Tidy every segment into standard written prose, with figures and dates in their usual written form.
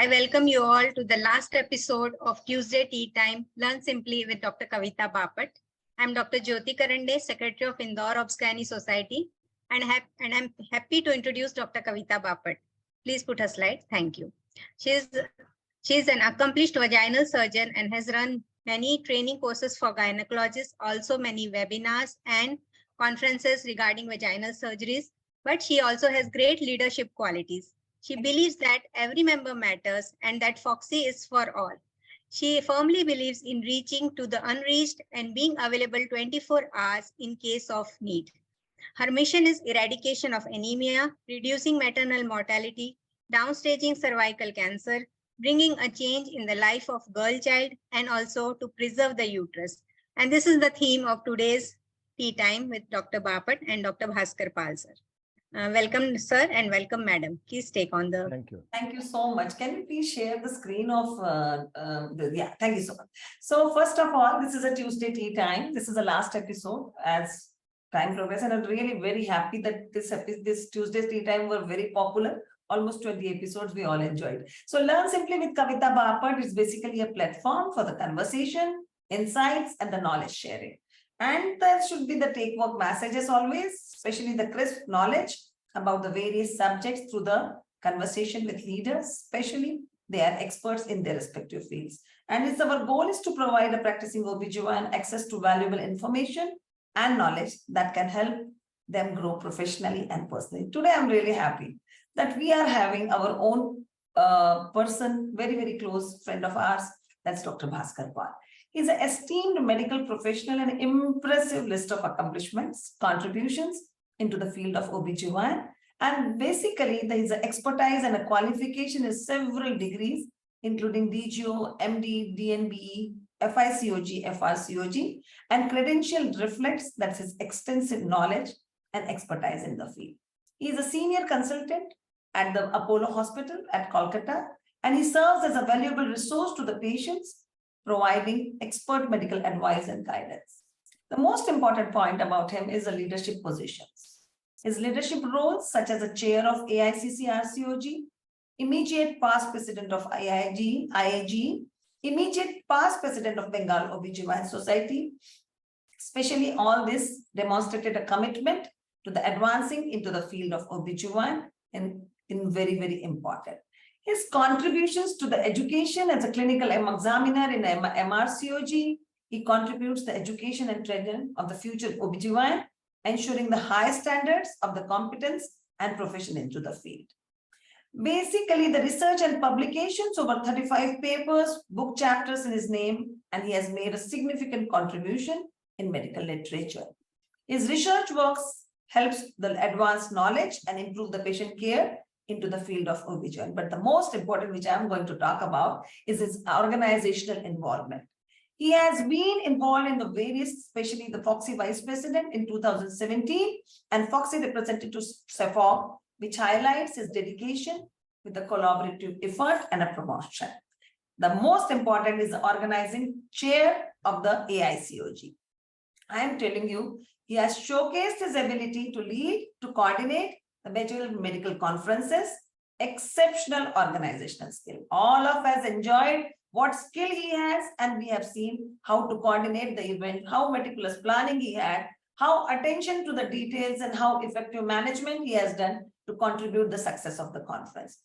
I welcome you all to the last episode of Tuesday Tea Time, Learn Simply with Dr. Kawita Bapat. I'm Dr. Jyoti Karande, Secretary of Indore Obs-Gynae Society, and I'm happy to introduce Dr. Kawita Bapat. Please put a slide. Thank you. She's an accomplished vaginal surgeon and has run many training courses for gynecologists, also many webinars and conferences regarding vaginal surgeries, but she also has great leadership qualities. She believes that every member matters and that Foxy is for all. She firmly believes in reaching to the unreached and being available 24 hours in case of need. Her mission is eradication of anemia, reducing maternal mortality, downstaging cervical cancer, bringing a change in the life of girl child, and also to preserve the uterus. And this is the theme of today's tea time with Dr. Bapat and Dr. Bhaskar Pal, sir. Welcome, sir, and welcome, madam. Please take on the... Thank you. Thank you so much. Can you please share the screen of... yeah, thank you so much. So first of all, this is a Tuesday tea time. This is the last episode as time progresses. And I'm really very happy that this Tuesday tea time were very popular. Almost 20 episodes we all enjoyed. So Learn Simply with Kawita Bapat is basically a platform for the conversation, insights, and the knowledge sharing. And there should be the take work messages always, especially the crisp knowledge about the various subjects through the conversation with leaders, especially they are experts in their respective fields. And our goal is to provide a practicing OBGYN access to valuable information and knowledge that can help them grow professionally and personally. Today, I'm really happy that we are having our own person, very, very close friend of ours, that's Dr. Bhaskar Pal. He's an esteemed medical professional and impressive list of accomplishments, contributions into the field of OBGYN. And basically, his expertise and a qualification is several degrees, including DGO, MD, DNBE, FICOG, FRCOG, and credential reflects that's his extensive knowledge and expertise in the field. He is a senior consultant at the Apollo Hospital at Kolkata, and he serves as a valuable resource to the patients, providing expert medical advice and guidance. The most important point about him is the leadership positions. His leadership roles, such as a chair of AICC RCOG, immediate past president of IAG, immediate past president of Bengal OBGYN Society, especially all this demonstrated a commitment to the advancing into the field of OBGYN in very, very important. His contributions to the education as a clinical examiner in MRCOG, he contributes the education and training of the future OBGYN, ensuring the high standards of the competence and profession into the field. Basically, the research and publications, over 35 papers, book chapters in his name, and he has made a significant contribution in medical literature. His research works helps the advanced knowledge and improve the patient care into the field of OBGYN. But the most important, which I'm going to talk about, is his organizational involvement. He has been involved in the various, especially the Foxy Vice President in 2017 and Foxy Representative CEFOG, which highlights his dedication with the collaborative effort and a promotion. The most important is the organizing chair of the AICOG. I am telling you, he has showcased his ability to lead, to coordinate the medical conferences, exceptional organizational skill. All of us enjoyed what skill he has, and we have seen how to coordinate the event, how meticulous planning he had, how attention to the details and how effective management he has done to contribute the success of the conference.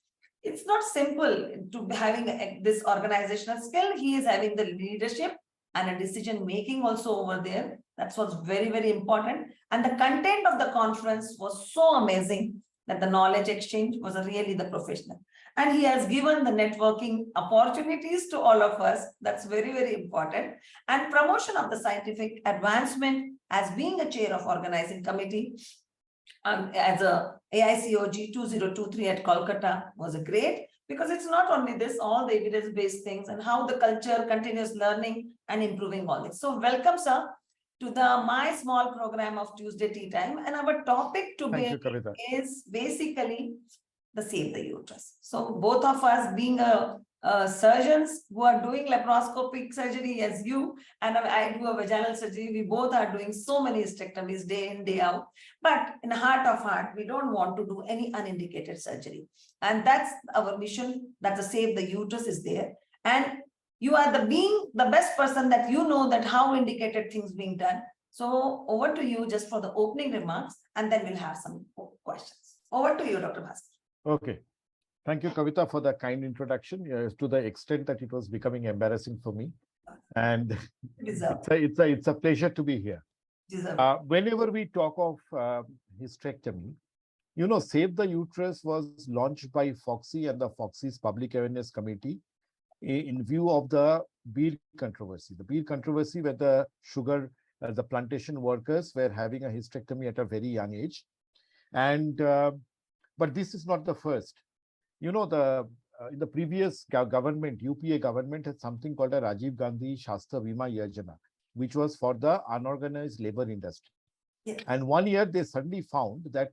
It's not simple to having this organizational skill. He is having the leadership and a decision making also over there. That's what's very, very important. And the content of the conference was so amazing that the knowledge exchange was really the professional. And he has given the networking opportunities to all of us. That's very, very important. And promotion of the scientific advancement as being a chair of organizing committee as a AICOG 2023 at Kolkata was a great, because it's not only this, all the evidence-based things and how the culture, continuous learning and improving all this. So welcome, sir, to my small program of Tuesday Tea Time. And our topic today is basically the Save the Uterus. So both of us being a surgeons who are doing laparoscopic surgery as you, and I do a vaginal surgery. We both are doing so many hysterectomies day in, day out. But in the heart of heart, we don't want to do any unindicated surgery. And that's our mission, that the Save the Uterus is there. And you are being the best person that you know that how indicated things being done. So over to you just for the opening remarks, and then we'll have some questions. Over to you, Dr. Bhaskar. Okay. Thank you, Kavita, for the kind introduction, to the extent that it was becoming embarrassing for me. And it's a pleasure to be here. Whenever we talk of hysterectomy, you know, Save the Uterus was launched by Foxy and the Foxy's Public Awareness Committee in view of the beer controversy. The beer controversy where the sugar, the plantation workers were having a hysterectomy at a very young age. And but this is not the first. You know, in the previous government, UPA government had something called a Rajiv Gandhi Shastra Bima Yojana, which was for the unorganized labor industry. Yeah. And 1 year they suddenly found that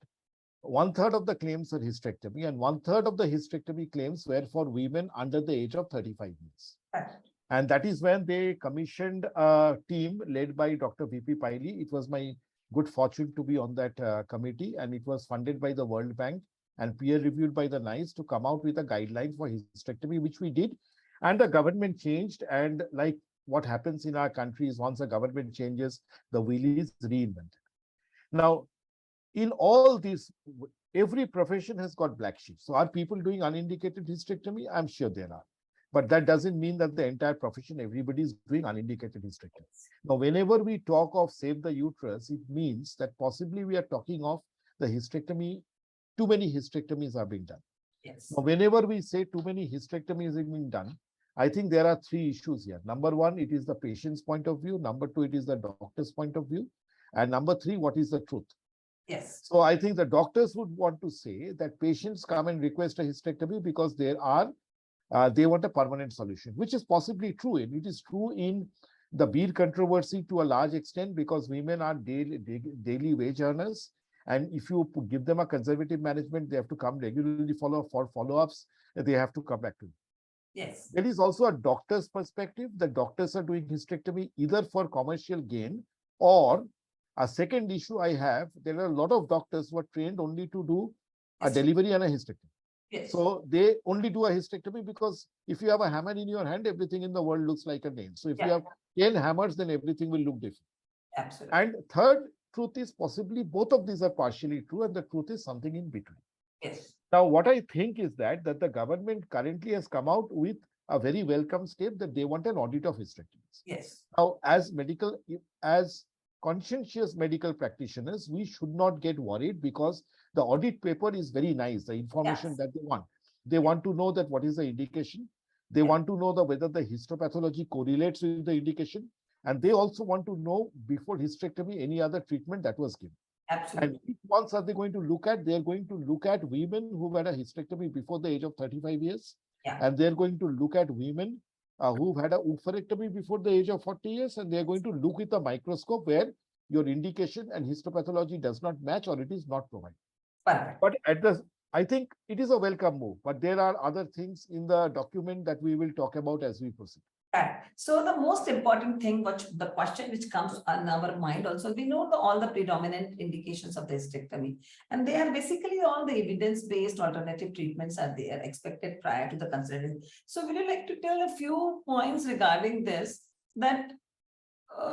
1/3 of the claims were hysterectomy and 1/3 of the hysterectomy claims were for women under the age of 35 years. Right. And that is when they commissioned a team led by Dr. VP Paili. It was my good fortune to be on that committee, and it was funded by the World Bank and peer-reviewed by the NICE to come out with a guideline for hysterectomy, which we did. And the government changed. And like what happens in our country is once a government changes, the wheel is reinvented. Now, in all these, every profession has got black sheep. So are people doing unindicated hysterectomy? I'm sure there are. But that doesn't mean that the entire profession, everybody is doing unindicated hysterectomy. Now, whenever we talk of Save the Uterus, it means that possibly we are talking of the hysterectomy. Too many hysterectomies are being done. Yes. Now, whenever we say too many hysterectomies are being done, I think there are three issues here. Number one, it is the patient's point of view. Number two, it is the doctor's point of view. And number three, what is the truth? Yes. So I think the doctors would want to say that patients come and request a hysterectomy because they want a permanent solution, which is possibly true. And it is true in the beer controversy to a large extent because women are daily wage earners. And if you give them a conservative management, they have to come regularly for follow-ups. They have to come back to you. Yes. There is also a doctor's perspective. The doctors are doing hysterectomy either for commercial gain or a second issue I have. There are a lot of doctors who are trained only to do a delivery and a hysterectomy. Yes. So they only do a hysterectomy because if you have a hammer in your hand, everything in the world looks like a nail. So if you have 10 hammers, then everything will look different. Absolutely. And third, truth is possibly both of these are partially true, and the truth is something in between. Yes. Now, what I think is that the government currently has come out with a very welcome step that they want an audit of hysterectomies. Yes. Now, as conscientious medical practitioners, we should not get worried because the audit paper is very nice, the information that they want. They want to know that what is the indication. They want to know whether the histopathology correlates with the indication. And they also want to know before hysterectomy, any other treatment that was given. Absolutely. And which ones are they going to look at? They're going to look at women who had a hysterectomy before the age of 35 years. Yeah. And they're going to look at women who've had a oophorectomy before the age of 40 years. And they're going to look with a microscope where your indication and histopathology does not match or it is not provided. Perfect. But I think it is a welcome move. But there are other things in the document that we will talk about as we proceed. Right. So the most important thing, the question which comes on our mind also, we know all the predominant indications of the hysterectomy, and they are basically all the evidence-based alternative treatments are there expected prior to the consideration. So would you like to tell a few points regarding this, that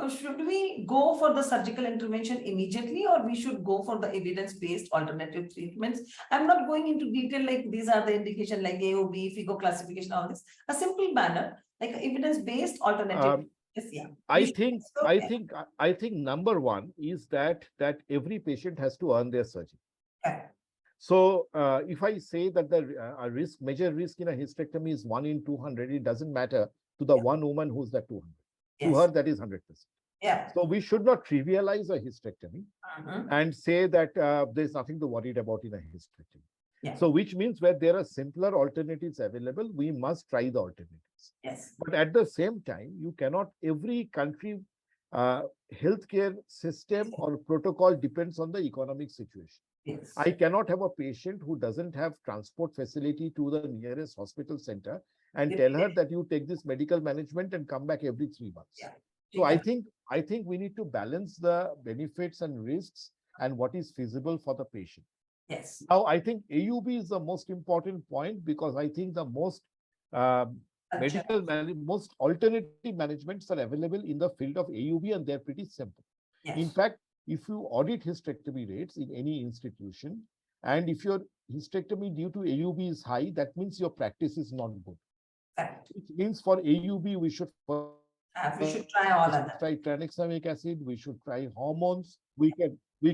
should we go for the surgical intervention immediately or we should go for the evidence-based alternative treatments? I'm not going into detail like these are the indication like AOB, FIGO classification, all this. A simple banner like evidence-based alternative. I think number one is that every patient has to earn their surgery. Okay. So if I say that the major risk in a hysterectomy is 1 in 200, it doesn't matter to the one woman who's the 200. Yes. To her, that is 100%. Yeah. So we should not trivialize a hysterectomy and say that there's nothing to worry about in a hysterectomy. Yeah. So which means where there are simpler alternatives available, we must try the alternatives. Yes. But at the same time, you cannot, every country healthcare system or protocol depends on the economic situation. Yes. I cannot have a patient who doesn't have transport facility to the nearest hospital center and tell her that you take this medical management and come back every 3 months. Yeah. So I think we need to balance the benefits and risks and what is feasible for the patient. Yes. Now, I think AUB is the most important point because I think the most most alternative managements are available in the field of AUB and they're pretty simple. Yes. In fact, if you audit hysterectomy rates in any institution, and if your hysterectomy due to AUB is high, that means your practice is not good. Correct. Which means for AUB, we should try all of that. Try tranexamic acid, we should try hormones, we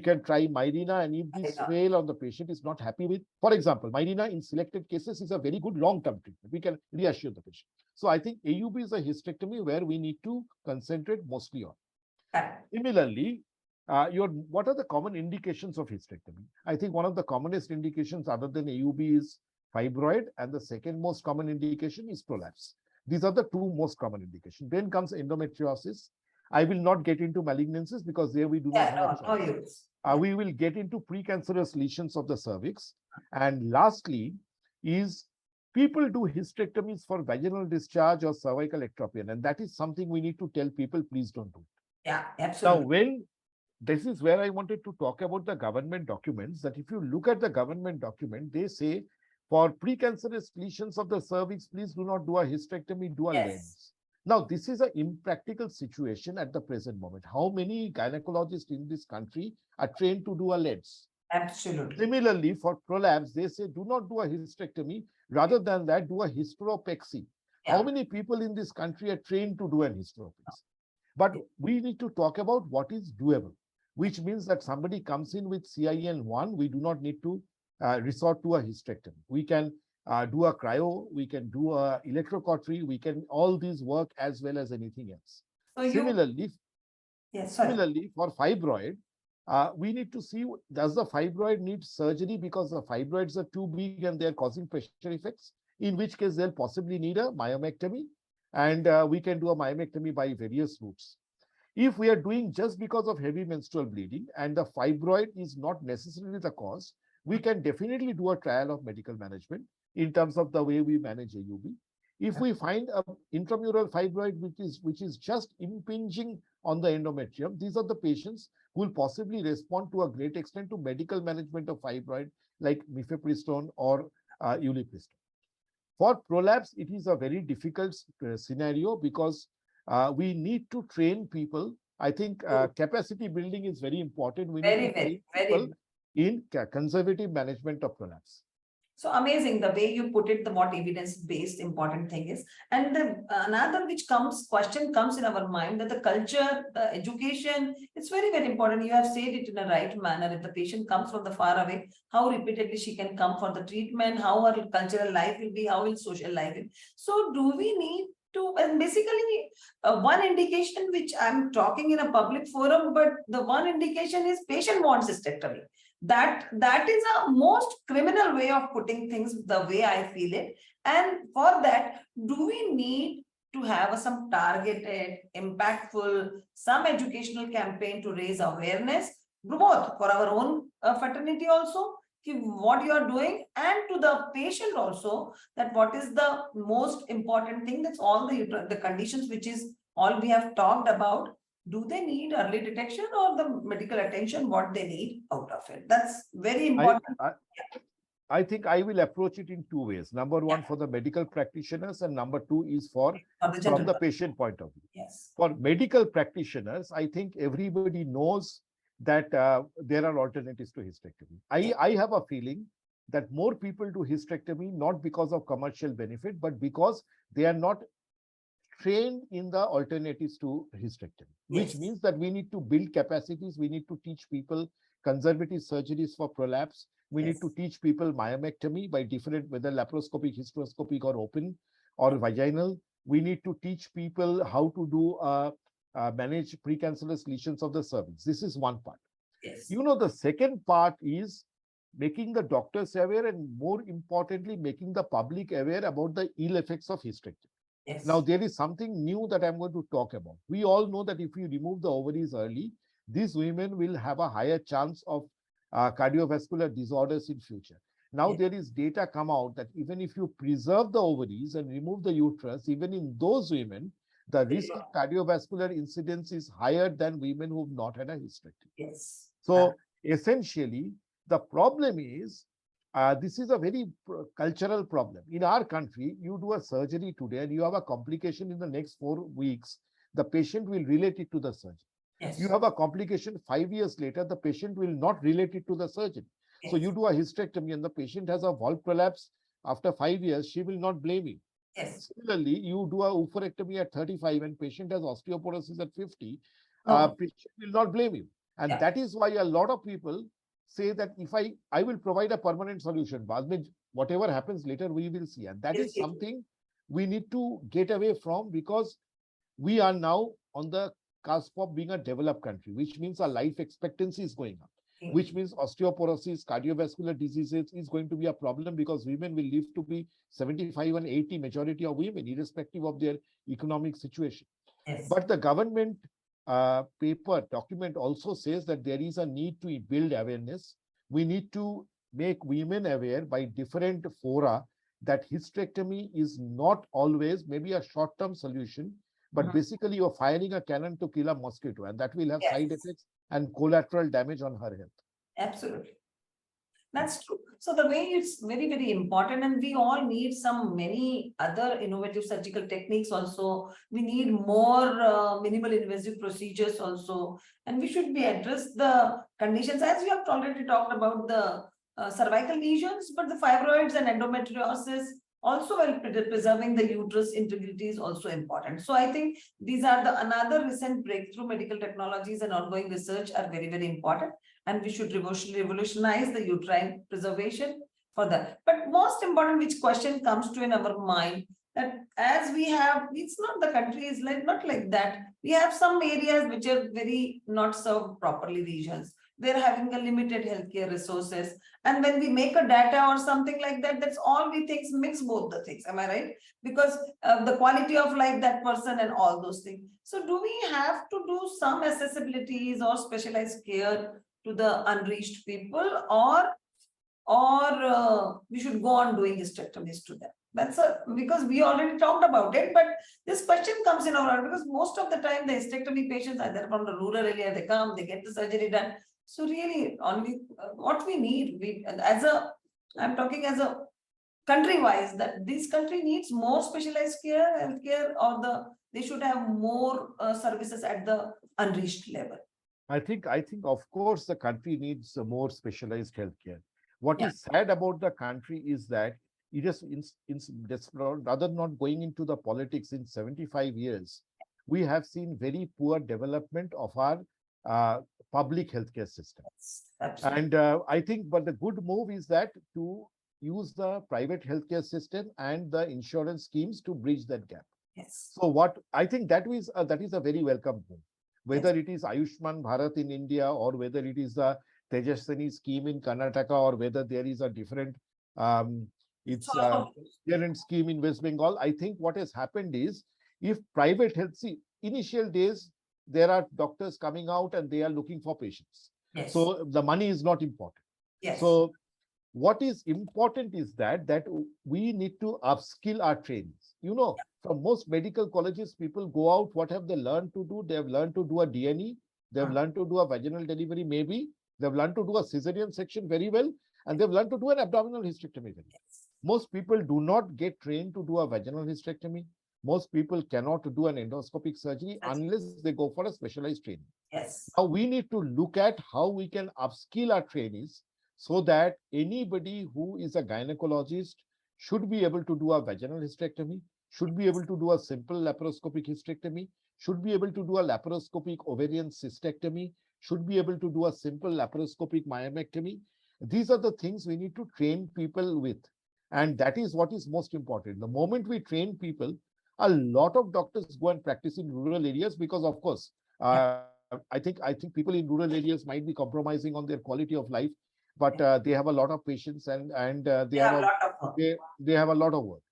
can try Mirena, and if this fail or the patient is not happy with, for example, Mirena in selected cases is a very good long-term treatment. We can reassure the patient. So I think AUB is a hysterectomy where we need to concentrate mostly on. Similarly, what are the common indications of hysterectomy? I think one of the commonest indications other than AUB is fibroid, and the second most common indication is prolapse. These are the two most common indications. Then comes endometriosis. I will not get into malignancies because there we do not have a choice. We will get into precancerous lesions of the cervix. And lastly is people do hysterectomies for vaginal discharge or cervical ectropion. And that is something we need to tell people, please don't do. Yeah, absolutely. Now, this is where I wanted to talk about the government documents, that if you look at the government document, they say for precancerous lesions of the cervix, please do not do a hysterectomy, do a lens. Now, this is an impractical situation at the present moment. How many gynecologists in this country are trained to do a lens? Absolutely. Similarly, for prolapse, they say do not do a hysterectomy. Rather than that, do a hysteropexy. How many people in this country are trained to do an hysteropexy? But we need to talk about what is doable, which means that somebody comes in with CIN1, we do not need to resort to a hysterectomy. We can do a cryo, we can do a electrocautery, we can all these work as well as anything else. So similarly, for fibroid, we need to see, does the fibroid need surgery because the fibroids are too big and they're causing pressure effects, in which case they'll possibly need a myomectomy, and we can do a myomectomy by various routes. If we are doing just because of heavy menstrual bleeding and the fibroid is not necessarily the cause, we can definitely do a trial of medical management in terms of the way we manage AUB. If we find an intramural fibroid which is just impinging on the endometrium, these are the patients who will possibly respond to a great extent to medical management of fibroid like mifepristone or ulipriston. For prolapse, it is a very difficult scenario because we need to train people. I think capacity building is very important. We need to train people in conservative management of prolapse. So amazing the way you put it, the what evidence-based important thing is. And another question comes in our mind that the culture, the education, it's very, very important. You have said it in a right manner. If the patient comes from the far away, how repeatedly she can come for the treatment, how her cultural life will be, how will social life be. So do we need to, and basically one indication which I'm talking in a public forum, but the one indication is patient wants hysterectomy. That is a most criminal way of putting things, the way I feel it. And for that, do we need to have some targeted, impactful, some educational campaign to raise awareness, both for our own fraternity also, what you are doing, and to the patient also, that what is the most important thing, that's all the conditions which is all we have talked about. Do they need early detection or the medical attention, what they need out of it? That's very important. I think I will approach it in two ways. Number one, for the medical practitioners, and number two is from the patient point of view. Yes. For medical practitioners, I think everybody knows that there are alternatives to hysterectomy. I have a feeling that more people do hysterectomy not because of commercial benefit, but because they are not trained in the alternatives to hysterectomy, which means that we need to build capacities. We need to teach people conservative surgeries for prolapse. We need to teach people myomectomy by different, whether laparoscopic, hysteroscopic, or open or vaginal. We need to teach people how to do manage precancerous lesions of the cervix. This is one part. You know, the second part is making the doctors aware, and more importantly, making the public aware about the ill effects of hysterectomy. Now, there is something new that I'm going to talk about. We all know that if you remove the ovaries early, these women will have a higher chance of cardiovascular disorders in future. Now Yes. there is data come out that even if you preserve the ovaries and remove the uterus, even in those women, the risk of cardiovascular incidence is higher than women who have not had a hysterectomy. Yes. So essentially, the problem is, this is a very cultural problem. In our country, you do a surgery today and you have a complication in the next 4 weeks, the patient will relate it to the surgeon. Yes. You have a complication 5 years later, the patient will not relate it to the surgeon. Yes. So you do a hysterectomy and the patient has a valve prolapse after 5 years, she will not blame you. Yes. Similarly, you do a oophorectomy at 35 and patient has osteoporosis at 50, No. patient will not blame you. And Yeah. that is why a lot of people say that if I will provide a permanent solution, whatever happens later, we will see. And that Yes, is yes. something we need to get away from, because we are now on the cusp of being a developed country, which means our life expectancy is going up, which means osteoporosis, cardiovascular diseases is going to be a problem, because women will live to be 75 and 80, majority of women, irrespective of their economic situation. Yes. But the government document also says that there is a need to build awareness. We need to make women aware by different fora that hysterectomy is not always maybe a short-term solution, but basically you're firing a cannon to kill a mosquito, and that will have Yes. side effects and collateral damage on her health. Absolutely. That's true. So the way it's very, very important, and we all need many other innovative surgical techniques also. We need more minimal invasive procedures also, and we should be address the conditions as you have already talked about the cervical lesions, but the fibroids and endometriosis also, while preserving the uterus integrity is also important. So I think these are another recent breakthrough medical technologies and ongoing research are very, very important. And we should revolutionize the uterine preservation for that. But most important, which question comes to in our mind, that as we have, it's not the country is not like that. We have some areas which are very not served properly regions. They're having a limited healthcare resources. And when we make a data or something like that, that's all we think mix both the things. Am I right? Because the quality of life that person and all those things. So do we have to do some accessibilities or specialized care to the unreached people, or we should go on doing hysterectomies to them? That's because we already talked about it, but this question comes in our heart because most of the time the hysterectomy patients are there from the rural area, they come, they get the surgery done. So really only what we need, I'm talking as a country-wise, that this country needs more specialized care, healthcare, or they should have more services at the unreached level. I think of course the country needs more specialized healthcare. What is sad about the country is that it is rather not going into the politics in 75 years, we have seen very poor development of our public healthcare system. Absolutely. And I think, but the good move is that to use the private healthcare system and the insurance schemes to bridge that gap. Yes. So what I think that is a very welcome move. Whether it is Ayushman Bharat in India, or whether it is the Tejaswini scheme in Karnataka, or whether there is a different different scheme in West Bengal, I think what has happened is, if private health, initial days, there are doctors coming out and they are looking for patients. Yes. So the money is not important. Yes. So what is important is that we need to upskill our trainees. From most medical colleges, people go out, what have they learned to do? They have learned to do a DNE, they have learned to do a vaginal delivery, maybe, they've learned to do a cesarean section very well, and they've learned to do an abdominal hysterectomy very well. Most people do not get trained to do a vaginal hysterectomy. Most people cannot do an endoscopic surgery unless they go for a specialized training. Yes. Now we need to look at how we can upskill our trainees so that anybody who is a gynecologist should be able to do a vaginal hysterectomy, should be able to do a simple laparoscopic hysterectomy, should be able to do a laparoscopic ovarian cystectomy, should be able to do a simple laparoscopic myomectomy. These are the things we need to train people with. And that is what is most important. The moment we train people, a lot of doctors go and practice in rural areas because, of course, I think people in rural areas might be compromising on their quality of life, but they have a lot of patients and they have a lot of work.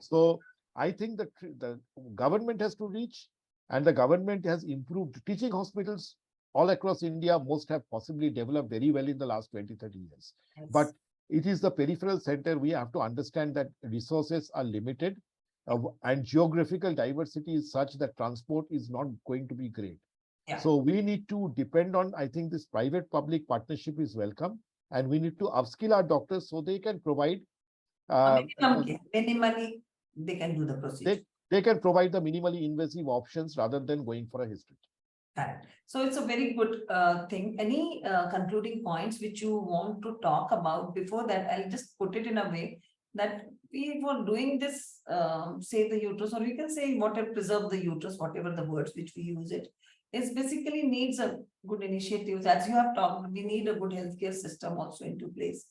So I think that the government has to reach, and the government has improved. Teaching hospitals all across India, most have possibly developed very well in the last 20, 30 years. Yes. But it is the peripheral center. We have to understand that resources are limited and geographical diversity is such that transport is not going to be great. Yeah. So we need to depend on, I think this private-public partnership is welcome, and we need to upskill our doctors so they can provide minimally they can do the procedure. They can provide the minimally invasive options rather than going for a hysterectomy. Correct. So it's a very good thing. Any concluding points which you want to talk about? Before that, I'll just put it in a way that we were doing this, save the uterus, or you can say whatever, preserve the uterus, whatever the words which we use it, is basically needs a good initiatives. As you have talked, we need a good healthcare system also into place.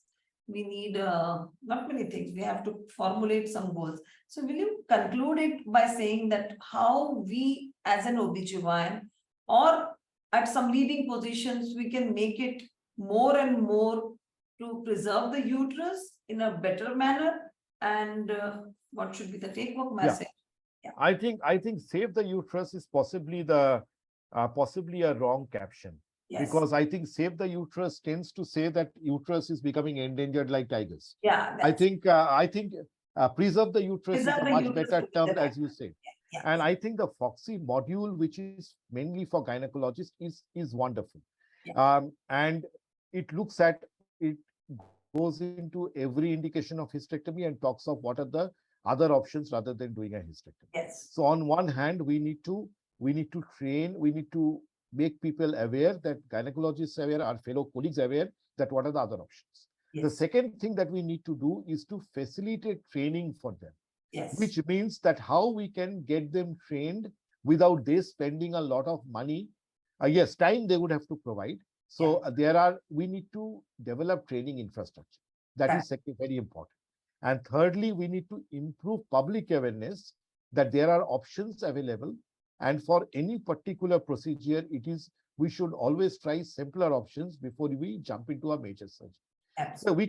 We need not many things. We have to formulate some goals. So will you conclude it by saying that how we as an OBGYN or at some leading positions, we can make it more and more to preserve the uterus in a better manner? And what should be the take-home message? Yeah. I think save the uterus is possibly the possibly a wrong caption. Yes. Because I think save the uterus tends to say that uterus is becoming endangered like tigers. Yeah. I think preserve the uterus is a much better term, as you say. Yeah. And I think the FOXY module, which is mainly for gynecologists, is wonderful. Yeah. And it looks at, it goes into every indication of hysterectomy and talks of what are the other options rather than doing a hysterectomy. Yes. So on one hand, we need to train, we need to make people aware, that gynecologists aware, our fellow colleagues aware, that what are the other options. Yes. The second thing that we need to do is to facilitate training for them. Yes. Which means that how we can get them trained without they spending a lot of money. Yes, time they would have to provide. So we need to develop training infrastructure. That is very important. And thirdly, we need to improve public awareness that there are options available. And for any particular procedure, we should always try simpler options before we jump into a major surgery. So we